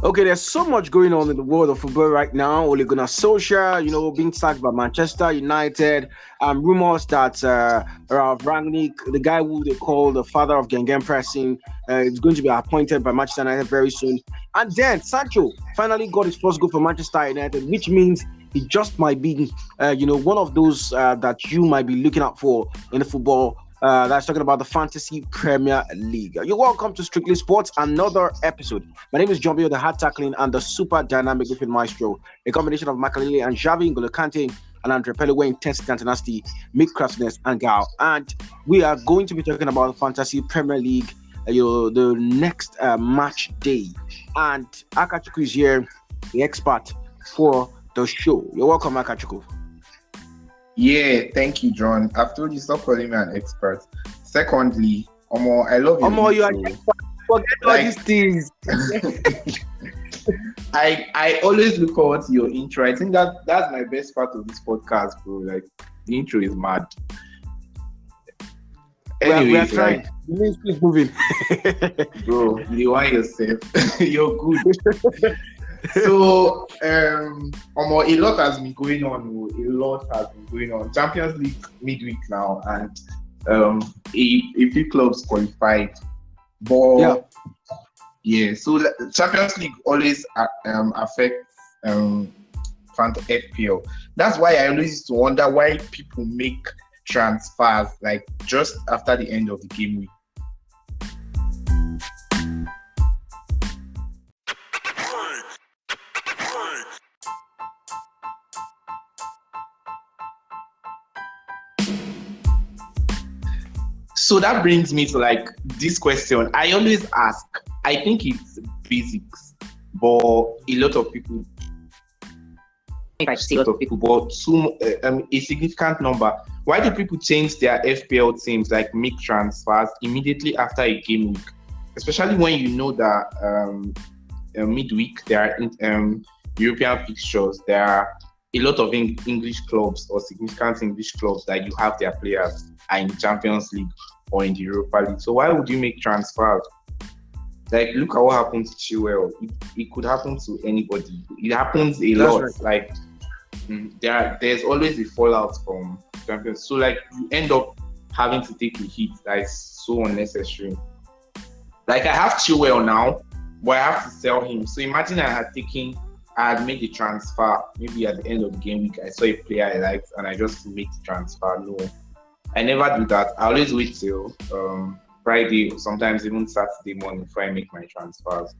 Okay, there's so much going on in the world of football right now. Ole Gunnar Solskjaer, being sacked by Manchester United. Rumors that Ralph Rangnick, the guy who they call the father of Gengen pressing, is going to be appointed by Manchester United very soon. And then Sancho finally got his first goal for Manchester United, which means he just might be, one of those that you might be looking out for in the football. That's talking about the Fantasy Premier League. You're welcome to Strictly Sports, another episode. My name is John Bio, the hard tackling and the super dynamic midfield maestro, a combination of Makalele and Xavi, N'Golo Kante, and Andre Pele, where intensity and tenacity meet craftiness and gal. And we are going to be talking about the Fantasy Premier League, the next match day. And Akachukwu is here, the expert for the show. You're welcome, Akachukwu. Yeah, thank you, John. I've told you, stop calling me an expert. Secondly, Omo, I love you. Omo, you are an expert. Forget all these things. I always look forward to your intro. I think that's my best part of this podcast, bro. Like, the intro is mad. Anyways, we are trying. Keep moving. Bro, you are yourself. You're good. So, a lot has been going on. Champions League midweek now, and a few clubs qualified. But so Champions League always affects FPL. That's why I always used to wonder why people make transfers like just after the end of the game week. So that brings me to like this question. I always ask. I think it's basics, but a lot of people. I see a lot of people, but a significant number. Why do people change their FPL teams, like make transfers immediately after a game week? Especially when you know that midweek there are European fixtures. There are a lot of English clubs or significant English clubs that you have their players are in Champions League or in the Europa League. So why would you make transfers? Like, look at what happened to Chilwell. It could happen to anybody. It happens a lot. Right. Like, there's always a fallout from Champions. So like, you end up having to take a hit that is so unnecessary. Like, I have Chilwell now, but I have to sell him. So imagine I had made a transfer maybe at the end of the game week. I saw a player I liked and I just made the transfer. No, I never do that. I always wait till Friday or sometimes even Saturday morning before I make my transfers.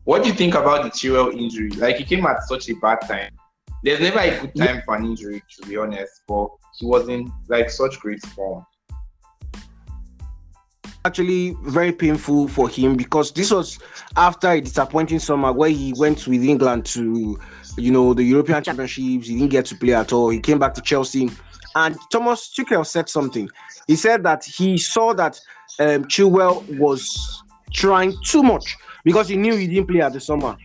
What do you think about the Chilwell injury? Like, he came at such a bad time. There's never a good time for an injury, to be honest, but he was in like such great form. Actually, very painful for him because this was after a disappointing summer where he went with England to, the European Championships. He didn't get to play at all. He came back to Chelsea. And Thomas Tuchel said something. He said that he saw that Chilwell was trying too much because he knew he didn't play at the summer,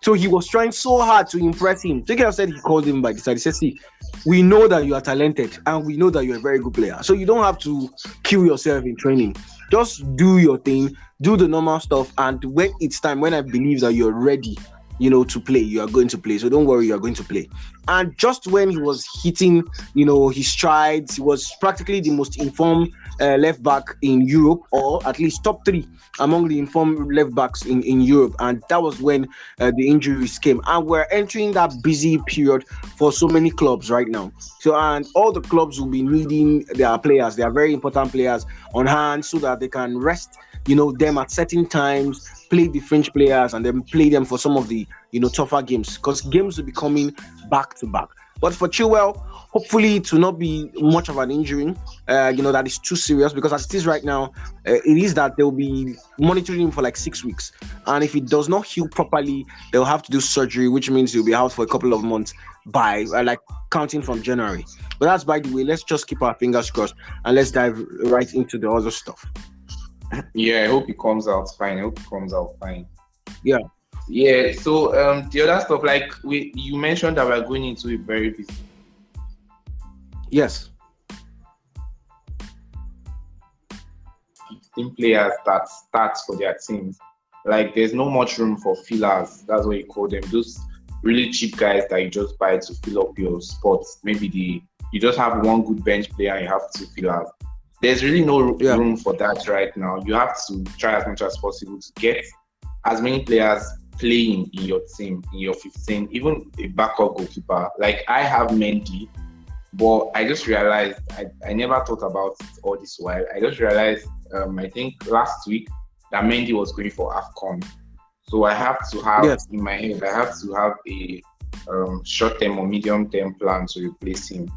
So he was trying so hard to impress him. Tuchel said he called him by the side. He said, see, we know that you are talented and we know that you're a very good player. So you don't have to kill yourself in training. Just do your thing, do the normal stuff. And when it's time, when I believe that you're ready, to play, you are going to play. So don't worry, you are going to play. And just when he was hitting, his strides, he was practically the most informed left back in Europe, or at least top 3 among the informed left backs in Europe. And that was when the injuries came. And we're entering that busy period for so many clubs right now. So, and all the clubs will be needing their players, their very important players on hand so that they can rest, them at certain times, play the French players and then play them for some of the tougher games, because games will be coming back to back. But for Chilwell, hopefully it will not be much of an injury that is too serious, because as it is right now, it is that they'll be monitoring him for like 6 weeks, and if it does not heal properly, they'll have to do surgery, which means he'll be out for a couple of months by like counting from January. But that's by the way. Let's just keep our fingers crossed and let's dive right into the other stuff. Yeah, I hope it comes out fine. Yeah. Yeah. So the other stuff, like you mentioned that we're going into a very busy. Yes. 15 players that starts for their teams. Like there's no much room for fillers. That's what you call them. Those really cheap guys that you just buy to fill up your spots. Maybe you just have one good bench player and you have two fillers. There's really no room for that right now. You have to try as much as possible to get as many players playing in your team, in your 15, even a backup goalkeeper. Like I have Mendy, but I just realized I never thought about it all this while. I just realized I think last week that Mendy was going for AFCON. So I have to have in my head, I have to have a short-term or medium-term plan to replace him.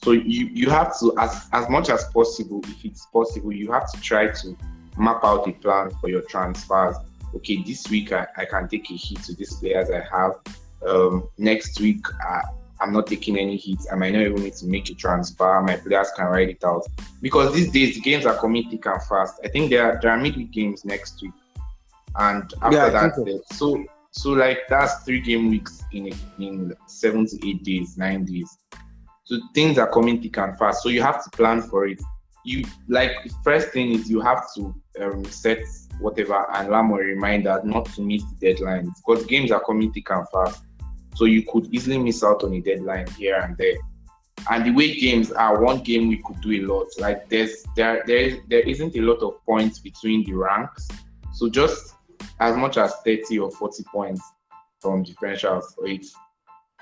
So you have to, as much as possible, if it's possible, you have to try to map out a plan for your transfers. Okay, this week I can take a hit to these players I have. Next week I'm not taking any hits. I might not even need to make a transfer. My players can ride it out. Because these days the games are coming thick and fast. I think there are midweek games next week. And after that, so like that's 3 game weeks in 7 to 8 days, 9 days. So things are coming thick and fast. So you have to plan for it. You like the first thing is you have to set whatever and alarm or reminder not to miss the deadlines because games are coming thick and fast. So you could easily miss out on a deadline here and there. And the way games are, one game we could do a lot. Like there isn't a lot of points between the ranks. So just as much as 30 or 40 points from differentials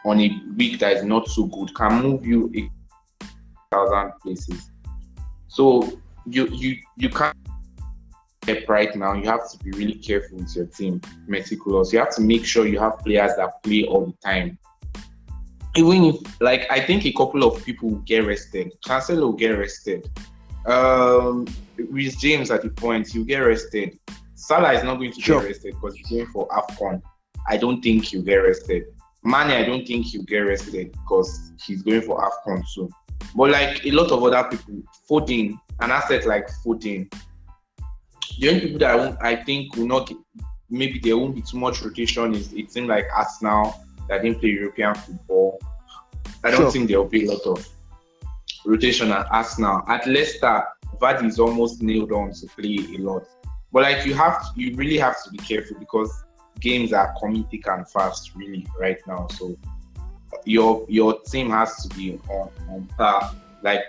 on a week that is not so good can move you 1,000 places. So you can't step right now. You have to be really careful with your team, meticulous. You have to make sure you have players that play all the time. Even if, like, I think a couple of people will get rested. Chancellor will get rested. Reece James at the point, he'll get rested. Salah is not going to get rested because he's going for AFCON. I don't think he'll get rested. Mane, I don't think he'll get rested because he's going for AFCON too. But like a lot of other people, Foden, an asset like Foden, the only people that I think will not get, maybe there won't be too much rotation is it seems like Arsenal that didn't play European football. I don't think there will be a lot of rotation at Arsenal. At Leicester, Vardy is almost nailed on to play a lot. But like you really have to be careful because games are coming thick and fast really right now. So your team has to be on par. Like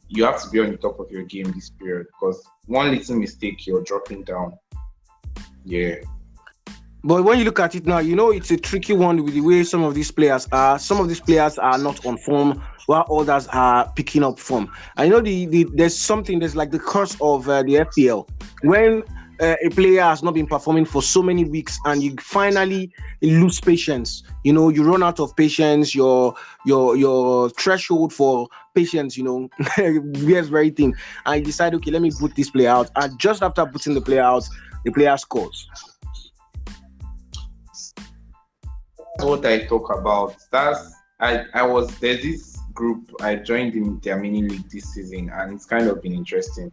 you have to be on the top of your game this period because one little mistake you're dropping down. Yeah. But when you look at it now, you know it's a tricky one with the way some of these players are. Some of these players are not on form, while others are picking up form. I know there's like the curse of the FPL. When a player has not been performing for so many weeks and you finally lose patience, you know, you run out of patience, your threshold for patience, you know, is very thin, and you decide, okay, let me put this player out, and just after putting the player out, the player scores. That's what I talk about. There's this group I joined in their mini league this season, and it's kind of been interesting.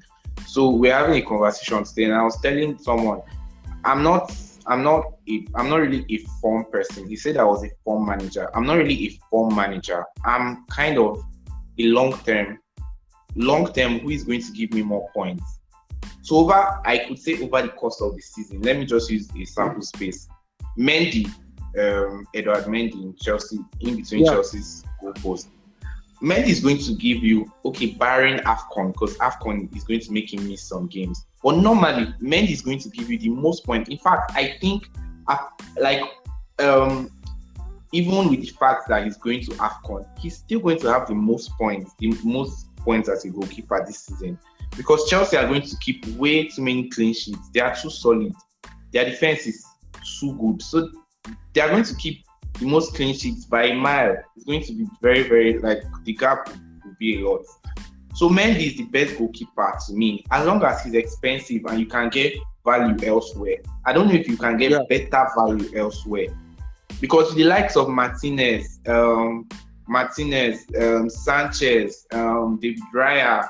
So we're having a conversation today, and I was telling someone, I'm not really a form person. He said I was a form manager. I'm not really a form manager. I'm kind of a long term who is going to give me more points. So I could say over the course of the season, let me just use a sample space. Mendy, Edward Mendy in Chelsea, in between Chelsea's goalposts. Mendy is going to give you, okay, barring AFCON, because AFCON is going to make him miss some games. But normally, Mendy is going to give you the most points. In fact, I think, even with the fact that he's going to AFCON, he's still going to have the most points as a goalkeeper this season. Because Chelsea are going to keep way too many clean sheets. They are too solid. Their defense is too good. So they are going to keep the most clean sheets by a mile. It's going to be very, very, like, the gap will be a lot. So Mendy is the best goalkeeper to me, as long as he's expensive and you can get value elsewhere. I don't know if you can get better value elsewhere. Because the likes of Martinez, Sanchez, David Raya,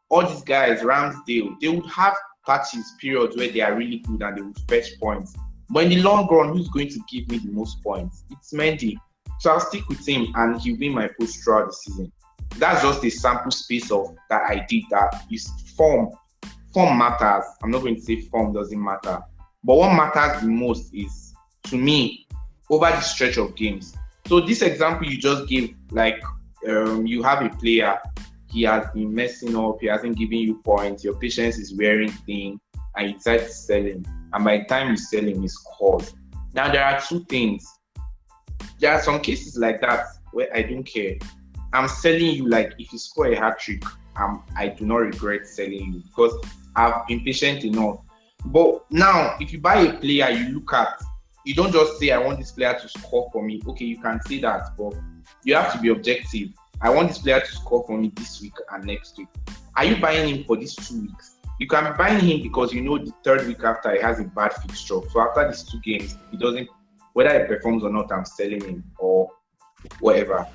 all these guys, Ramsdale, they would have patches, periods where they are really good and they would fetch points. But in the long run, who's going to give me the most points? It's Mendy. So I'll stick with him and he'll be my post throughout the season. That's just a sample space of that I did that. Form matters. I'm not going to say form doesn't matter. But what matters the most is, to me, over the stretch of games. So this example you just gave, like you have a player, he has been messing up, he hasn't given you points, your patience is wearing thin, and you decide to sell him. And by the time you sell him, he scores. Now there are two things. There are some cases like that where I don't care. I'm selling you, like if you score a hat trick, I do not regret selling you because I've been patient enough. But now, if you buy a player, you don't just say, I want this player to score for me. Okay, you can say that, but you have to be objective. I want this player to score for me this week and next week. Are you buying him for these 2 weeks? You can be buying him because you know the third week after he has a bad fixture. So after these 2 games, he doesn't, whether he performs or not, I'm selling him or whatever.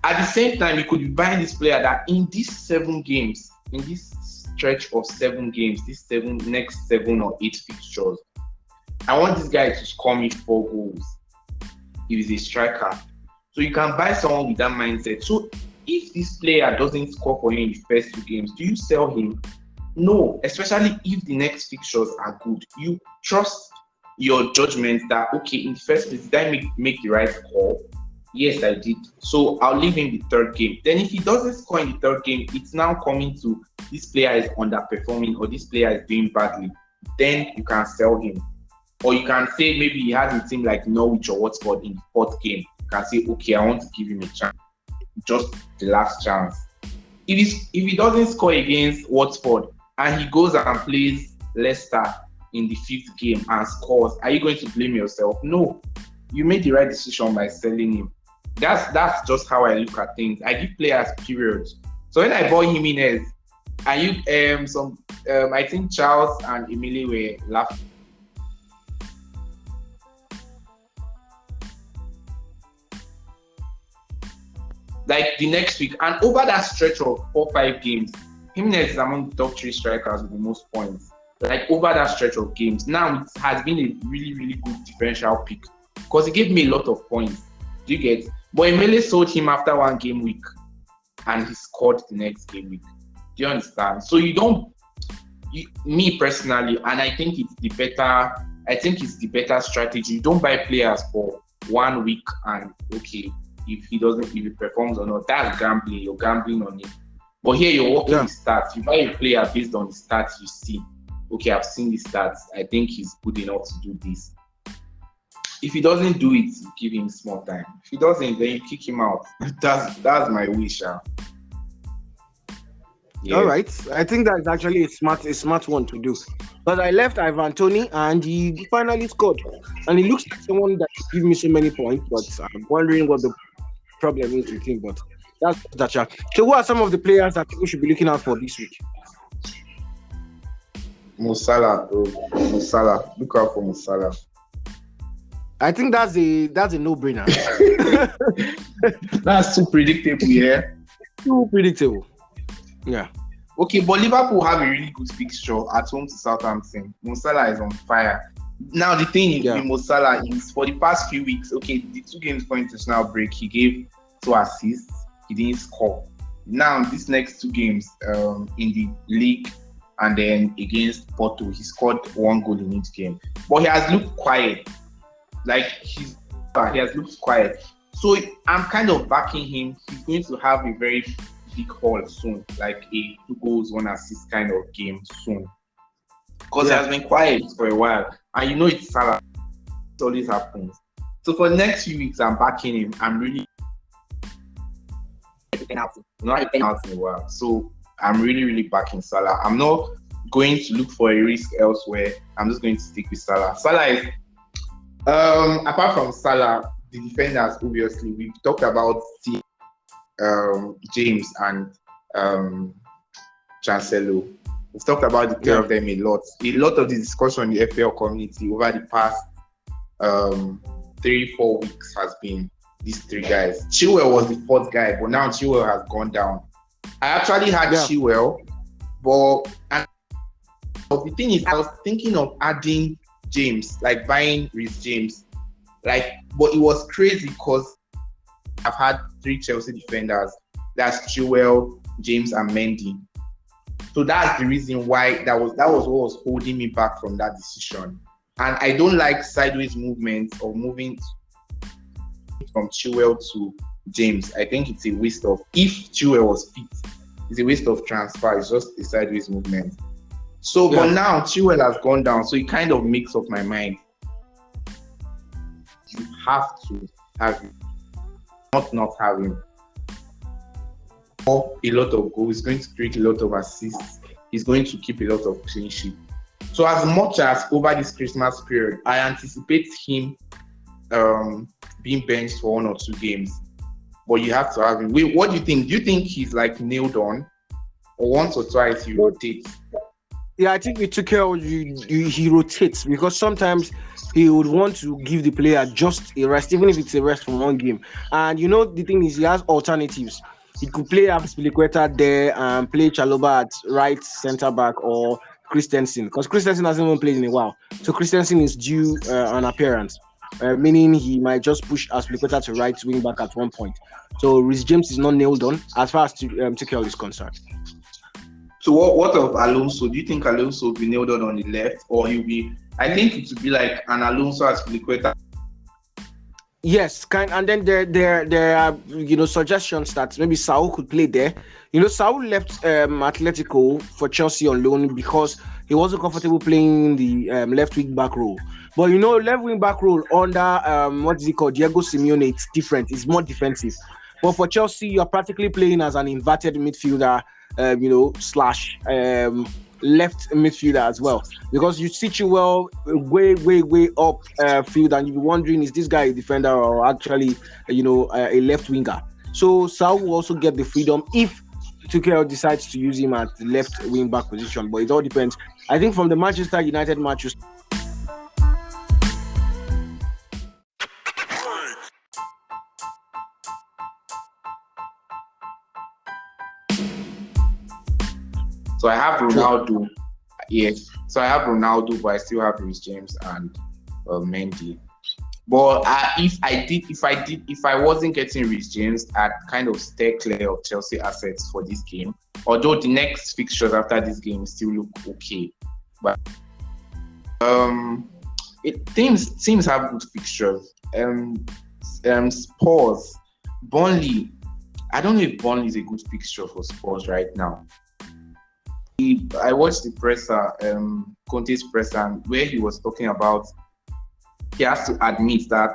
At the same time, you could be buying this player that in these 7 games, in this stretch of 7 games, next 7 or 8 fixtures, I want this guy to score me 4 goals if he's a striker. So you can buy someone with that mindset. So if this player doesn't score for you in the first 2 games, do you sell him? No, especially if the next fixtures are good. You trust your judgment that, okay, in the first place, did I make the right call? Yes, I did. So I'll leave him the 3rd game. Then if he doesn't score in the 3rd game, it's now coming to this player is underperforming or this player is doing badly. Then you can sell him. Or you can say maybe he has a team like Norwich or Watford in the 4th game. You can say, okay, I want to give him a chance. Just the last chance. If he doesn't score against Watford and he goes and plays Leicester in the 5th game and scores, are you going to blame yourself? No. You made the right decision by selling him. That's just how I look at things. I give players periods. So when I bought Jimenez, I think Charles and Emily were laughing. Like the next week, and over that stretch of 4-5 games, Jimenez is among the top 3 strikers with the most points. Like over that stretch of games, now it has been a really, really good differential pick because he gave me a lot of points. Do you get? But Emile sold him after 1 game week, and he scored the next game week. Do you understand? So me personally, and I think it's the better strategy. You don't buy players for 1 week and okay, if he performs or not, that's gambling. You're gambling on it. But here you're working the stats. You buy a player based on the stats you see. Okay, I've seen the stats. I think he's good enough to do this. If he doesn't do it, you give him small time. If he doesn't, then you kick him out. That's my wish. Yeah. All right. I think that's actually a smart one to do. But I left Ivan Toney and he finally scored. And he looks like someone that give me so many points, but I'm wondering what the problem is with him. But that's that. So who are some of the players that people should be looking out for this week? Mo Salah, bro. Mo Salah. Look out for Mo Salah. I think that's a no-brainer. That's too predictable, yeah. Too predictable. Yeah. Okay, but Liverpool have a really good fixture at home to Southampton. Mo Salah is on fire. Now the thing is with Mo Salah is for the past few weeks, okay, the 2 games for international break, he gave 2 assists, he didn't score. Now these next 2 games in the league and then against Porto, he scored 1 goal in each game. But he has looked quiet. Like he has looked quiet. So I'm kind of backing him. He's going to have a very big haul soon, like a 2 goals, 1 assist kind of game soon. Because he has been quiet for a while. And you know it's Salah. It always happens. So for the next few weeks, I'm backing him. I'm really not a penalty in a while. So I'm really, really backing Salah. I'm not going to look for a risk elsewhere. I'm just going to stick with Salah. Salah is apart from Salah, the defenders, obviously, we've talked about James and Chancelo. We've talked about the pair of them a lot. A lot of the discussion in the FPL community over the past 3-4 weeks has been these 3 guys. Chilwell was the 4th guy, but now Chilwell has gone down. I actually had Chilwell, but the thing is, I was thinking of adding James, like buying Reece James, but it was crazy because I've had 3 Chelsea defenders. That's Chilwell, James, and Mendy. So that's the reason why that was what was holding me back from that decision. And I don't like sideways movements or moving from Chilwell to James. I think it's a waste of, if Chilwell was fit, it's a waste of transfer. It's just a sideways movement. So, but now Chilwell has gone down, so it kind of makes up my mind. You have to have him, not have him. Or a lot of goals, he's going to create a lot of assists, he's going to keep a lot of clean sheet. So as much as over this Christmas period, I anticipate him being benched for 1 or 2 games. But you have to have him. Wait, what do you think? Do you think he's like nailed on? Or once or twice he rotates? Yeah, I think with Tuchel, he rotates, because sometimes he would want to give the player just a rest, even if it's a rest from one game. And the thing is, he has alternatives. He could play Aspilicueta there and play Chalobah at right centre back, or Christensen, because Christensen hasn't even played in a while. So Christensen is due an appearance, meaning he might just push Aspilicueta to right wing back at one point. So Reece James is not nailed on as far as Tuchel is concerned. So what of Alonso? Do you think Alonso will be nailed on the left, or he'll be? I think it would be like an Alonso Aspilicueta. Yes, and then there are suggestions that maybe Saul could play there. Saul left Atletico for Chelsea on loan because he wasn't comfortable playing the left wing back role. But left wing back role under what is it called, Diego Simeone, it's different. It's more defensive. But for Chelsea, you're practically playing as an inverted midfielder, slash left midfielder as well, because you see Chilwell way up field, and you'll be wondering, is this guy a defender or actually a left winger? So Saul will also get the freedom if Tuchel decides to use him at the left wing back position, but it all depends. I think from the Manchester United match, so I have Ronaldo. Yes. So I have Ronaldo, but I still have Reece James and Mendy. But if I wasn't getting Reece James, I'd kind of stay clear of Chelsea assets for this game. Although the next fixtures after this game still look okay, but teams have good fixtures. Spurs, Burnley. I don't know if Burnley is a good fixture for Spurs right now. I watched the presser, Conte's presser, where he was talking about he has to admit that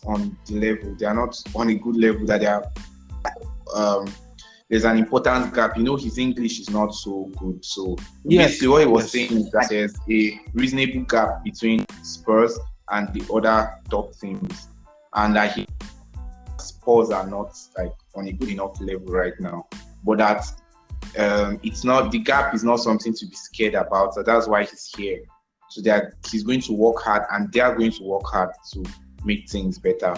on the level, they are not on a good level, that they are there's an important gap. His English is not so good. So basically what he was saying is that there's a reasonable gap between Spurs and the other top teams, and that Spurs are not like on a good enough level right now. But that it's not, the gap is not something to be scared about. So that's why he's here. So that he's going to work hard, and they are going to work hard to make things better.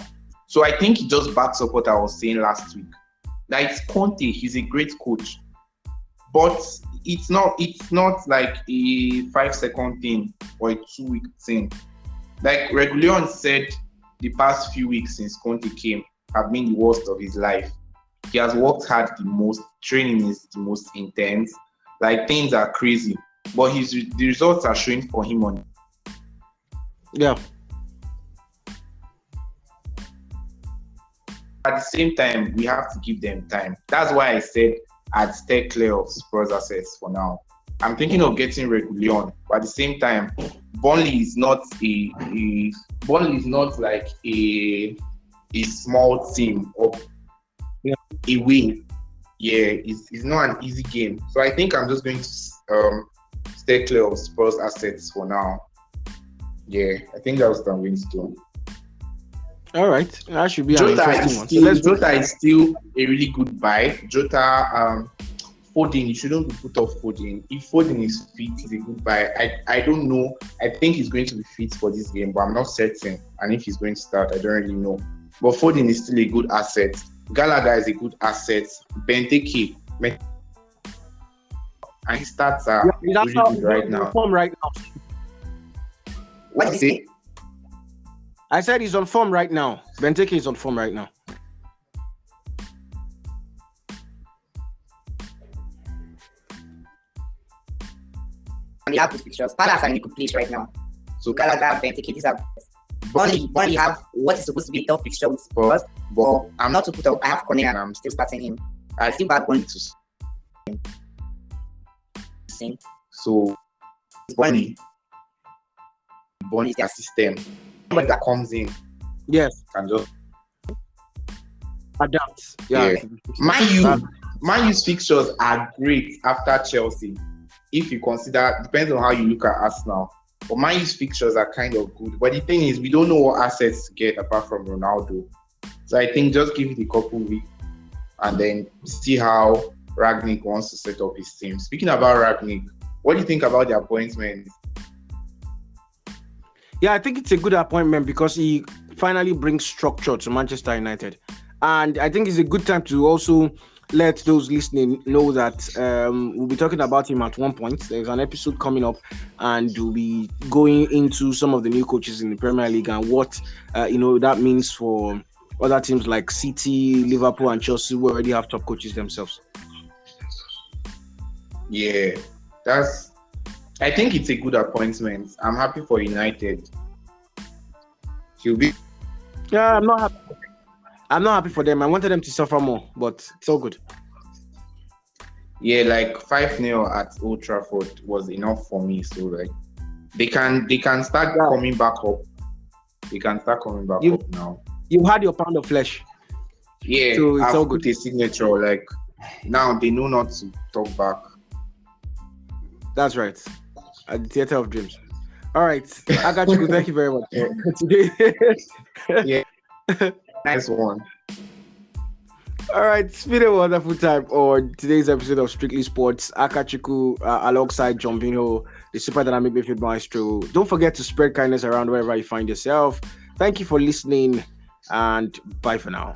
So I think it just backs up what I was saying last week. That it's Conte, he's a great coach, but it's not like a 5-second thing or a 2-week thing. Like Reguilon said, the past few weeks since Conte came have been the worst of his life. He has worked hard the most, training is the most intense, like things are crazy, but the results are showing for him on. Yeah. At the same time, we have to give them time. That's why I said I'd stay clear of Spurs assets for now. I'm thinking of getting Reguilon, but at the same time, Burnley is not like a small team or a win. Yeah, it's not an easy game. So I think I'm just going to stay clear of Spurs assets for now. Yeah, I think that's what I'm going to do. All right, that should be an interesting one. Jota is still a really good buy. Jota, Foden, you shouldn't put off Foden. If Foden is fit, he's a good buy. I don't know. I think he's going to be fit for this game, but I'm not certain. And if he's going to start, I don't really know. But Foden is still a good asset. Gallagher is a good asset. Benteke, and his stats are really good right now. Form right now. What did you say? I said he's on form right now. Benteke is on form right now. And they have good fixtures. Palace are in a good place right now. So Gallagher, Benteke, these are Burnley have what is supposed to be a tough fixture with Spurs, but I'm not to put up. I have Cornet and I'm still starting him. I still back Burnley to sing. So Burnley is their system. Somebody that comes in, Yes, can just adapt. Yeah. Man U's fixtures are great after Chelsea. If you consider, depends on how you look at Arsenal. But Man U's fixtures are kind of good. But the thing is, we don't know what assets to get apart from Ronaldo. So I think just give it a couple weeks and then see how Ragnick wants to set up his team. Speaking about Ragnick, what do you think about the appointment? Yeah, I think it's a good appointment because he finally brings structure to Manchester United. And I think it's a good time to also let those listening know that we'll be talking about him at one point. There's an episode coming up and we'll be going into some of the new coaches in the Premier League and what that means for other teams like City, Liverpool and Chelsea who already have top coaches themselves. Yeah, I think it's a good appointment. I'm happy for United. Yeah, I'm not happy. I'm not happy for them. I wanted them to suffer more, but it's all good. Yeah, like 5-0 at Old Trafford was enough for me. So like they can start coming back up. They can start coming back up now. You had your pound of flesh. Yeah, so it's I've all put good. A signature. Like now they know not to talk back. That's right. At the Theatre of Dreams. All right. Akachukwu, thank you very much. Yeah. Nice one. All right, it's been a wonderful time on today's episode of Strictly Sports. Akachukwu alongside John Vinho, the super dynamic midfield maestro. Don't forget to spread kindness around wherever you find yourself. Thank you for listening and bye for now.